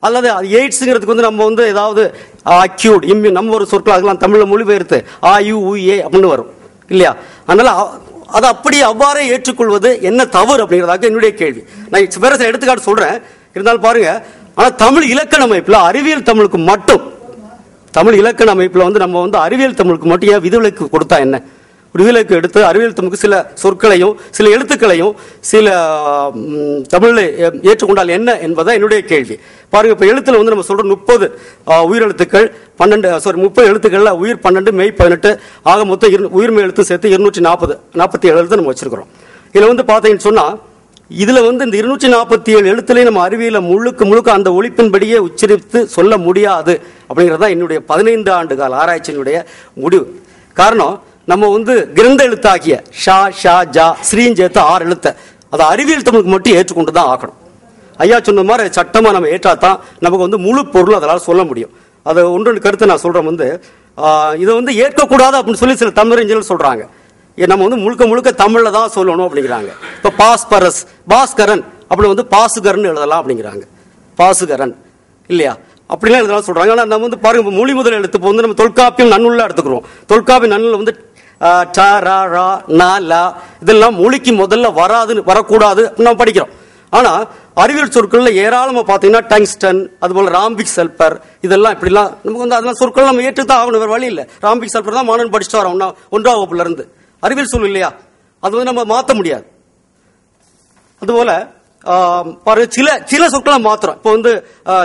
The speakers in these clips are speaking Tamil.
அல்லது எய்ட்ஸுங்கிறதுக்கு வந்து நம்ம வந்து ஏதாவது அக்யூட் இம்யூன் நம்ம ஒரு சொற்கள் அதெல்லாம் தமிழ்ல மொழிபெயர்த்து AUUA அப்படின்னு வரும் இல்லையா? அதனால அதை அப்படி அவ்வாறே ஏற்றுக்கொள்வது என்ன தவறு அப்படிங்கிறதாக என்னுடைய கேள்வி. நான் வேற சில எடுத்துக்காட்டு சொல்றேன், இருந்தாலும் பாருங்க. ஆனா தமிழ் இலக்கண அமைப்புல அறிவியல் தமிழுக்கு மட்டும், தமிழ் இலக்கண அமைப்புல வந்து நம்ம வந்து அறிவியல் தமிழுக்கு மட்டும் ஏன் விதிவிலக்கு கொடுத்தா என்ன? விதிவிலக்கு எடுத்து அறிவியல் தமிழுக்கு சில சொற்களையும் சில எழுத்துக்களையும் சில தமிழில் ஏற்றுக்கொண்டால் என்ன என்பதை என்னுடைய கேள்வி. பாருங்க, இப்ப எழுத்துல வந்து நம்ம சொல்ற 30 உயிரெழுத்துக்கள் 30 எழுத்துக்கள்ல உயிர் 12 மெய் 18 ஆக மொத்தம் உயிர்மெய் எழுத்து சேர்த்து 247 எழுத்து நம்ம வச்சிருக்கிறோம். இதுல வந்து பாத்தீங்கன்னு சொன்னா இதுல வந்து இந்த 247 எழுத்துலயும் நம்ம அறிவியல முழுக்க அந்த ஒழிப்பின்படியே உச்சரித்து சொல்ல முடியாது அப்படிங்கறத என்னுடைய 15 ஆண்டு கால ஆராய்ச்சியினுடைய முடிவு. காரணம், நம்ம வந்து கிரந்த எழுத்தாகிய ஷா ஷா ஜா ஸ்ரீன் சேர்த்து 6 எழுத்தை அதை அறிவியல் தமிழுக்கு மட்டும் ஏற்றுக்கொண்டு தான் ஆகணும். ஐயா சொன்ன மாதிரி சட்டமா நம்ம ஏற்றாதான் நமக்கு வந்து முழு பொருள் அதனால சொல்ல முடியும். அதை ஒன்று கருத்து நான் சொல்றேன் வந்து இதை வந்து ஏற்கக்கூடாது அப்படின்னு சொல்லி சில தமிழறிஞர்கள் சொல்றாங்க. நம்ம வந்து முழுக்க தமிழ்ல தான் சொல்லணும் அப்படிங்கிறாங்க. இப்ப பாஸ்பரஸ் பாஸ்கரன் அப்படி வந்து பாசுகரன் எழுதலாம் அப்படிங்கிறாங்க. பாசுகரன் இல்லையா அப்படிலாம் எழுதலாம் சொல்றாங்க. ஆனா நம்ம வந்து பாருங்க, மொழி முதல் எழுத்து வந்து நம்ம தொல்காப்பியம் நன்னூல்ல எடுத்துக்கிறோம். தொல்காப்பியம் நன்னூல் வந்து இதெல்லாம் மொழிக்கு முதல்ல வரக்கூடாது நம்ம படிக்கிறோம். ஆனா அறிவியல் சொற்கள்ல ஏராளமா பாத்தீங்கன்னா டங்ஸ்டன், அது போல ராம்பிக் சல்பர், இதெல்லாம் இப்படிலாம் நமக்கு வந்து அதெல்லாம் சொற்கள் நம்ம ஏற்றுதான் ஆகணும், வேற வழி இல்லை. ராம்பிக் சல்பர் தான் மாணவன் படிச்சுட்டு வரோம் 1ஆம் வகுப்புல இருந்து. அறிவியல் சொல் இல்லையா, அது வந்து நம்ம மாற்ற முடியாது. அதுபோல சில சொற்களை மாத்திரம். இப்போ வந்து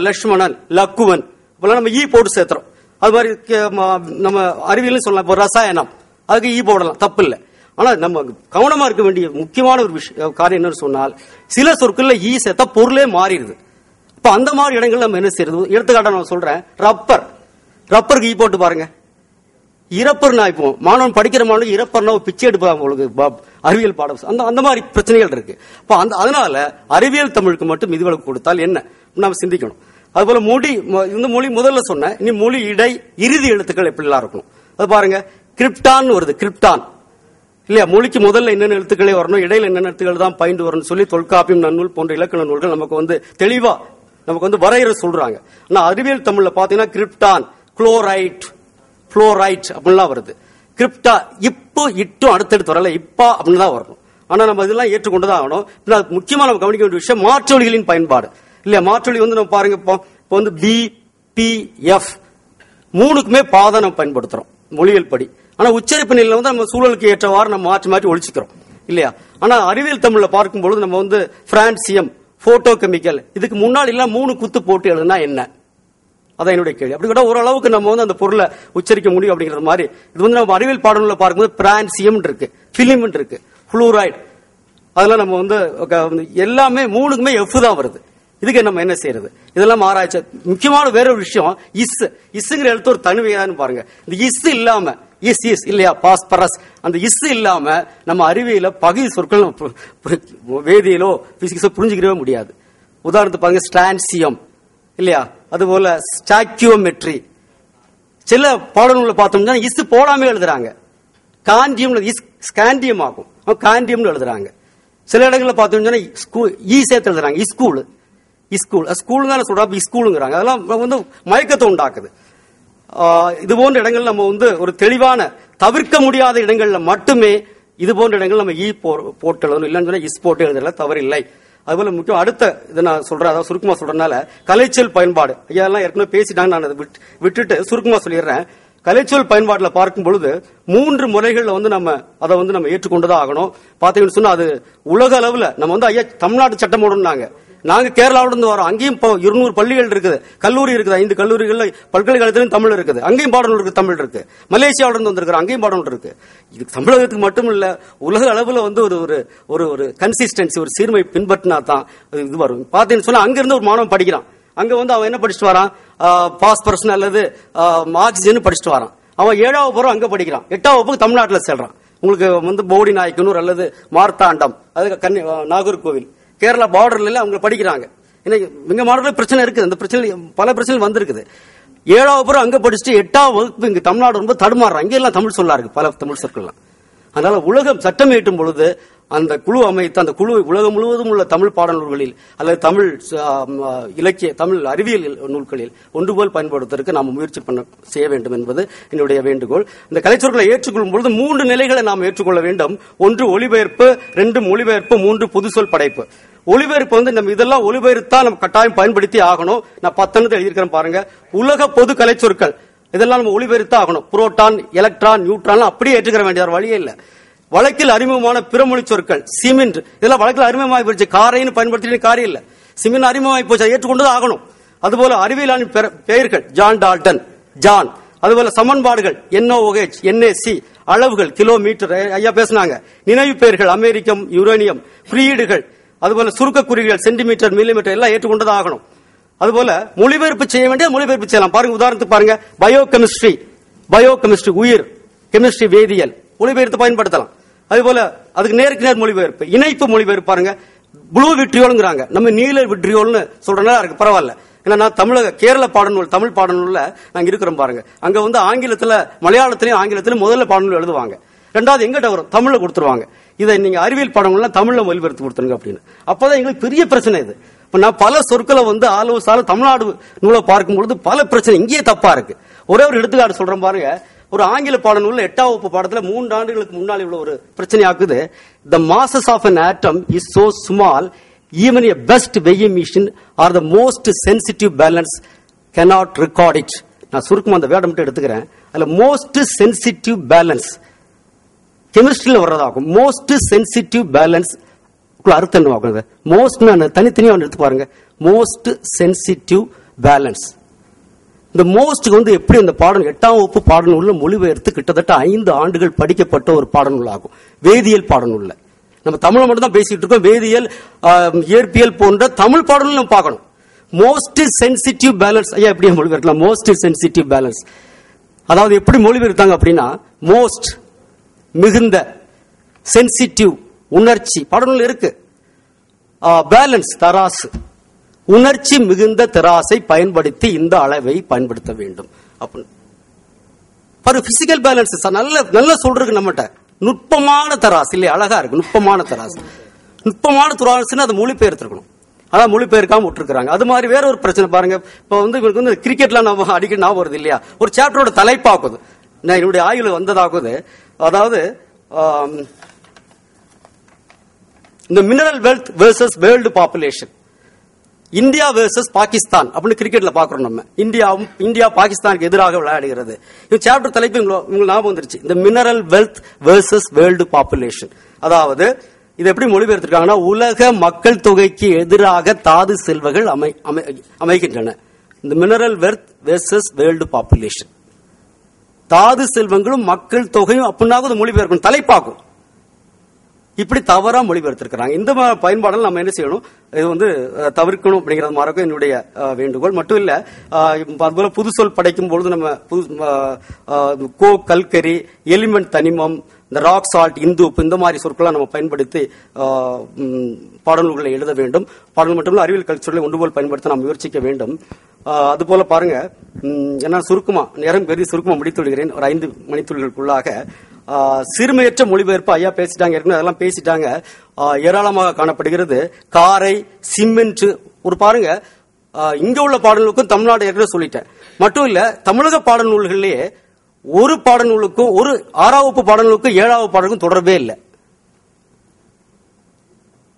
லட்சுமணன் லக்குவன் இப்பெல்லாம் நம்ம போட்டு சேர்த்துறோம். அது மாதிரி நம்ம அறிவியல் சொல்லலாம். இப்போ ரசாயனம் அதுக்கு போடலாம், தப்பு இல்லை. ஆனா நம்ம கவனமா இருக்க வேண்டிய முக்கியமான ஒரு காரியம் என்னன்னு சொன்னால், சில சொற்கள்ல சேர்த்தா பொருளே மாறிடுது. இப்ப அந்த மாதிரி இடங்கள் நம்ம என்ன செய்யறது? எடுத்துக்காட்ட நான் சொல்றேன், ரப்பருக்கு போட்டு பாருங்க. இறப்பர் நான் இப்போ மாணவன் படிக்கிற மாணவன் இறப்பர்னா பிச்சை எடுப்பாங்க உங்களுக்கு அறிவியல் பாடம். அந்த மாதிரி பிரச்சனைகள் இருக்கு. அதனால அறிவியல் தமிழுக்கு மட்டும் விதிவிலக்கு கொடுத்தால் என்ன நம்ம சிந்திக்கணும். அதுபோல மொழி முதல்ல சொன்ன இனி மொழி இடை இறுதி எழுத்துக்கள் எப்படிலாம் இருக்கணும். அது பாருங்க, கிரிப்டான் வருது, கிரிப்டான் இல்லையா? மொழிக்கு முதல்ல என்னென்ன எழுத்துக்களே வரணும், இடையில என்னென்ன எழுத்துக்கள் தான் பயின்று வரணும் சொல்லி தொல்காப்பியம் நன்னூல் போன்ற இலக்கண நூல்கள் நமக்கு வந்து தெளிவா நமக்கு வந்து வரையறை சொல்றாங்க. ஆனா அறிவியல் தமிழ்ல பாத்தீங்கன்னா கிரிப்டான், புளோரைட் அப்படின்லாம் வருது. கிரிப்டா இப்போ இட்டும் அடுத்தடுத்து வரல, இப்பா அப்படின்னு தான் வரணும். ஆனா நம்ம இதெல்லாம் ஏற்றுக்கொண்டுதான் ஆகணும். முக்கியமா நம்ம கவனிக்க வேண்டிய விஷயம் மாற்றொலிகளின் பயன்பாடு இல்லையா? மாற்றொலி வந்து நம்ம பாருங்க, இப்போ வந்து BPF 3க்குமே பாதை நம்ம பயன்படுத்துறோம் மொழியியல் படி. ஆனா உச்சரிப்பு நிலையில வந்து நம்ம சூழலுக்கு ஏற்றவாறு நம்ம மாற்றி ஒழிச்சுக்கிறோம் இல்லையா? ஆனா அறிவியல் தமிழ்ல பார்க்கும் பொழுது நம்ம வந்து பிரான்சியம், போட்டோ கெமிக்கல் இதுக்கு முன்னாடி எல்லாம் 3 குத்து போட்டு எழுதுனா என்ன? அதான் என்னுடைய கேள்வி. அப்படி கூட ஓரளவுக்கு நம்ம வந்து அந்த பொருளை உச்சரிக்க முடியும் அப்படிங்கிற மாதிரி. இது வந்து நம்ம அறிவியல் பாடங்களில் பார்க்கும்போது பிரான்சியம் இருக்கு, பிலிமெண்ட் இருக்கு, புளூரைட், அதெல்லாம் நம்ம வந்து எல்லாமே 3க்குமே F தான் வருது. இதுக்கு நம்ம என்ன செய்யறது? இதெல்லாம் ஆராய்ச்சி. முக்கியமான வேற ஒரு விஷயம், இஸ்ங்கிற எழுத்து ஒரு தனிவையான்னு பாருங்க. இந்த இஸ் இல்லாம இஸ் இல்லையா, பாஸ்பரஸ், அந்த இஸ் இல்லாம நம்ம அறிவியல பகுதி சொற்கள் வேதியிலோ பிசிக்ஸோ புரிஞ்சுக்கவே முடியாது. உதாரணத்துக்கு பாருங்க, ஸ்டான்சியம் இல்லையா, அதுபோல ஸ்டாக்கியோமெட்ரி. சில பாடநூல்ல பார்த்தோம்னா இஸ் போடாம எழுதுறாங்க. காண்டியம் ஸ்காண்டியம் ஆகும், காண்டியம் எழுதுறாங்க. சில இடங்களில் பார்த்தோம்னா சேர்த்து எழுதுறாங்க, ஸ்கூல் தான் சொல்றாங்க, ஸ்கூலுங்கிறாங்க. அதெல்லாம் வந்து மயக்கத்தை உண்டாக்குது. இது போன்ற இடங்கள் நம்ம வந்து ஒரு தெளிவான தவிர்க்க முடியாத இடங்கள்ல மட்டுமே இது போன்ற இடங்கள் நம்ம போட்டு எழுதணும். இல்லைன்னு சொன்னா இஸ் போட்டு எழுதுறதுல தவறில்லை. அதுபோல முக்கியம் அடுத்த இதை நான் சொல்றேன், அதாவது சுருக்கமா சொல்றதுனால கலைச்சொல் பயன்பாடு ஐயா எல்லாம் ஏற்கனவே பேசிட்டாங்க. நான் அதை விட்டுட்டு சுருக்கமா சொல்லிடுறேன். கலைச்சொல் பயன்பாட்டுல பார்க்கும் பொழுது 3 முறைகள்ல வந்து நம்ம அதை வந்து நம்ம ஏற்றுக்கொண்டுதான் ஆகணும். பாத்தீங்கன்னு சொன்னா அது உலக அளவுல நம்ம வந்து ஐயா தமிழ்நாட்டு சட்டம் போடணும்னாங்க. நாங்க கேரளாவில இருந்து வரோம், அங்கேயும் 200 பள்ளிகள் இருக்குது, கல்லூரி இருக்குது, 5 கல்லூரிகள்ல பல்கலைக்கழகத்திலும் தமிழ் இருக்குது, அங்கேயும் பாடநூல் இருக்கு, தமிழ் இருக்கு. மலேசியாவில இருந்து வந்திருக்கிற அங்கேயும் பாடநூல் இருக்கு. இது தமிழகத்துக்கு மட்டும் இல்ல, உலக அளவுல வந்து ஒரு கன்சிஸ்டன்சி, ஒரு சீர்மை பின்பற்றினா தான் இது வரும். பாத்தீங்கன்னு சொன்னா அங்க இருந்து ஒரு மாணவன் படிக்கிறான், அங்க வந்து அவன் என்ன படிச்சுட்டு வரான், பாஸ்பரஸ் அல்லது ஆக்சிஜன் படிச்சுட்டு வரான். அவன் 7ஆவது வகுப்பு அங்க படிக்கிறான், 8ஆவது வகுப்பு தமிழ்நாட்டில் செல்றான். உங்களுக்கு வந்து போடி நாயக்கனூர் அல்லது மார்த்தாண்டம், அது நாகர்கோவில், கேரளா பார்டர்ல அவங்க படிக்கிறாங்க. இங்க மாடல பிரச்சனை இருக்குது, அந்த பிரச்சனை பல பிரச்சனை வந்திருக்குது. 7ஆவது வகுப்பு அங்க படிச்சுட்டு 8ஆவது வகுப்பு இங்க தமிழ்நாடு ரொம்ப தடுமாறுறான். இங்க எல்லாம் தமிழ் சொல்லா இருக்கு, பல தமிழ் சொற்கள்லாம். அதனால உலகம் சட்டம் ஏற்றும் பொழுது அந்த குழு அமைத்து அந்த குழு உலகம் முழுவதும் உள்ள தமிழ் பாடநூல்களில் அல்லது தமிழ் இலக்கிய தமிழ் அறிவியல் நூல்களில் ஒன்றுபோல் பயன்படுத்துவதற்கு நாம் முயற்சி செய்ய வேண்டும் என்பது என்னுடைய வேண்டுகோள். இந்த கலைச்சொற்களை ஏற்றுக்கொள்ளும் பொழுது 3 நிலைகளை நாம் ஏற்றுக்கொள்ள வேண்டும். 1 ஒலிபெயர்ப்பு, 2 மொழிபெயர்ப்பு, 3 புதுசொல் படைப்பு. ஒலிபெயர்ப்பு நம்ம இதெல்லாம் ஒலிபெயர்த்தா நம்ம கட்டாயம் பயன்படுத்தி ஆகணும். நான் 10 எழுதியிருக்கிறேன் பாருங்க. உலக பொது கலைச்சொற்கள் இதெல்லாம் நம்ம ஒலிபெயர்த்தா ஆகணும். புரோட்டான், எலக்ட்ரான், நியூட்ரான் அப்படியே ஏற்றுக்கிற வேண்டிய வழியே இல்லை. வழக்கில் அறிமுகமான பிறமொழி சொற்கள் சிமெண்ட் இதெல்லாம் வழக்கில் அறிமுகமாகி போச்சு. காரைன்னு பயன்படுத்தி காரியம் இல்ல, சிமெண்ட் அறிமுகமாகி போச்சு, ஏற்றுக்கொண்டு ஆகணும். அதுபோல அறிவியலான பெயர்கள் ஜான் டால்டன், ஜான். அதுபோல சமன்பாடுகள் NOH, NaC, அளவுகள் கிலோமீட்டர் ஐயா பேசினாங்க. நினைவு பெயர்கள் அமெரிக்கம், யுரேனியம், குறியீடுகள், அதுபோல சுருக்க குறியீடுகள் சென்டிமீட்டர், மில்லிமீட்டர் எல்லாம் ஏற்றுக்கொண்டு ஆகணும். அதுபோல மொழிபெயர்ப்பு செய்ய வேண்டிய மொழிபெயர்ப்பு செய்யலாம். பாருங்க, உதாரணத்துக்கு பாருங்க, பயோகெமிஸ்ட்ரி உயிர், கெமிஸ்ட்ரி வேதியியல் மொழிபெயர்த்து பயன்படுத்தலாம். அதுபோல அதுக்கு நேருக்கு நேர் மொழிபெயர்ப்பு, இணைப்பு மொழிபெயர்ப்பு பாருங்க. ப்ளூ விட்ரியோல்ங்கிறாங்க, நம்ம நீல விட்ரியோல்னு சொல்றதுனால இருக்கு, பரவாயில்ல. ஏன்னா நான் கேரள பாடநூல் தமிழ் பாடநூல்ல நாங்க இருக்கிறோம் பாருங்க. அங்க ஆங்கிலத்துல மலையாளத்திலையும் ஆங்கிலத்திலும் முதல்ல பாடநூல் எழுதுவாங்க, ரெண்டாவது எங்கிட்ட வரும் தமிழ்ல கொடுத்துருவாங்க. இதை நீங்க அறிவியல் பாடங்கள்லாம் தமிழ்ல மொழிபெயர்த்து கொடுத்துருங்க அப்படின்னு. அப்பதான் எங்களுக்கு பெரிய பிரச்சனை இது. இப்ப நான் பல சொற்களை ஆலோசால தமிழ்நாடு நூலை பார்க்கும்பொழுது பல பிரச்சனை இங்கேயே தப்பா இருக்கு. ஒரே ஒரு எடுத்துக்காட்டு சொல்றேன் பாருங்க. ஒரு ஆங்கில பாடநூல்ல 8ஆம் வகுப்பு பாடத்துல 3 ஆண்டுகளுக்கு முன்னாடி உள்ள ஒரு பிரச்சனையாக்குது. The masses of an atom is so small, even a best weighing machine or the most sensitive balance cannot record it. நான் சுருக்கமா அந்த வேர்டை மட்டும் எடுத்துக்கிறேன். அதுல மோஸ்ட் சென்சிட்டிவ் பேலன்ஸ் கெமிஸ்ட்ரியில வர்றதாகும். மோஸ்ட் சென்சிட்டிவ் பேலன்ஸ் அர்த்தம் என்ன? மோஸ்ட் தனித்தனியா எடுத்து பாருங்க. Most sensitive balance. இந்த மோஸ்ட் எப்படி அந்த பாடம் 8ஆம் வகுப்பு பாடநூல்ல மொழிபெயர்த்து கிட்டத்தட்ட 5 ஆண்டுகள் படிக்கப்பட்ட ஒரு பாடநூல் ஆகும். வேதியியல் பாடநூல்ல நம்ம தமிழை மட்டும் தான் பேசிட்டு இருக்கோம். வேதியியல், இயற்பியல் போன்ற தமிழ் பாடநூல் நம்ம பார்க்கணும். மோஸ்ட் சென்சிட்டிவ் பேலன்ஸ் ஐயா எப்படி மொழிபெயர்க்கலாம்? மோஸ்ட் சென்சிட்டிவ் பேலன்ஸ் அதாவது எப்படி மொழிபெயர்த்தாங்க அப்படின்னா, மோஸ்ட் மிகுந்த, சென்சிட்டிவ் உணர்ச்சி பாடநூல் இருக்கு, பேலன்ஸ் தராசு, உணர்ச்சி மிகுந்த தராசை பயன்படுத்தி இந்த அளவை பயன்படுத்த வேண்டும். பிசிக்கல் பேலன்ஸ் நல்ல சொல்றதுக்கு நம்மகிட்ட நுட்பமான தராசு இல்லையா? அழகா இருக்கு நுட்பமான தராசு. நுட்பமான தராசுன்னு அதை மொழிபெயர்த்திருக்கணும். அதான் மொழிபெயர்க்காம விட்டுருக்காங்க. அது மாதிரி வேற ஒரு பிரச்சனை பாருங்க. இப்ப இவருக்கு கிரிக்கெட்ல நம்ம அடிக்கடி ஞாபகம் வருது இல்லையா? ஒரு சாப்டரோட தலைப்பாக்குது, நான் என்னுடைய ஆய்வுல வந்ததாகுது. அதாவது இந்த mineral wealth versus world population, India versus Pakistan அப்படின்னு கிரிக்கெட்ல பாக்குறோம் நம்ம. இந்தியா பாகிஸ்தானுக்கு எதிராக விளையாடுகிறது. இந்த சாப்டர் தலைப்பு உங்களுக்கு ஞாபகம் வந்துருச்சு, இந்த mineral wealth versus world population. அதாவது இது எப்படி மொழிபெயர்த்திருக்காங்கன்னா, உலக மக்கள் தொகைக்கு எதிராக தாது செல்வங்கள் அமைகின்றன. இந்த mineral wealth versus world population, தாது செல்வங்களும் மக்கள் தொகையும் அப்படின்னா மொழிபெயர்க்கணும், தலைப்பாக்கும். இப்படி தவறா மொழிபெயர்த்திருக்கிறாங்க. இந்த பயன்பாடுகள் நம்ம என்ன செய்யணும், இது தவிர்க்கணும் அப்படிங்கிறது மாதிரி என்னுடைய வேண்டுகோள். மட்டும் இல்ல, அதுபோல புது சொல் படைக்கும் பொழுது நம்ம கோ கல்கரி, எலிமெண்ட் தனிமம், இந்த ராக் சால்ட், இந்து உப்பு, இந்த மாதிரி சொற்களை நம்ம பயன்படுத்தி பாடல்களை எழுத வேண்டும். பாடல் மட்டும் அறிவியல் கல்ச்சொல்லை ஒன்றுபோல் பயன்படுத்த நாம் முயற்சிக்க வேண்டும். அதுபோல பாருங்க, என்ன சுருக்கமா நேரம் பெரிய சுருக்கமா முடித்துவிடுகிறேன். ஒரு 5 மணித்துளிகளுக்குள்ளாக சிறுமையற்ற மொழிபெயர்ப்பு ஐயா பேசிட்டாங்க, அதெல்லாம் பேசிட்டாங்க, ஏராளமாக காணப்படுகிறது. காரை, சிமெண்ட் ஒரு பாருங்க, இங்க உள்ள பாடநூலுக்கும் தமிழ்நாடு ஏற்கனவே சொல்லிட்டேன். மட்டும் இல்ல, தமிழக பாடநூல்களிலேயே ஒரு பாடநூலுக்கும், ஒரு 6ஆம் வகுப்பு பாடநூலுக்கும் 7ஆம் வகுப்பு பாடலுக்கும் தொடர்பே இல்லை.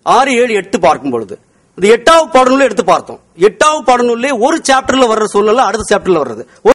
6, 7, 8 பார்க்கும் பொழுது இந்த 8ஆவது பாடநூலை எடுத்து பார்த்தோம். 8ஆவது பாடநூல்லே ஒரு சாப்டர்ல வர்ற சூழ்நிலை அடுத்த சாப்டர்ல வர்றது.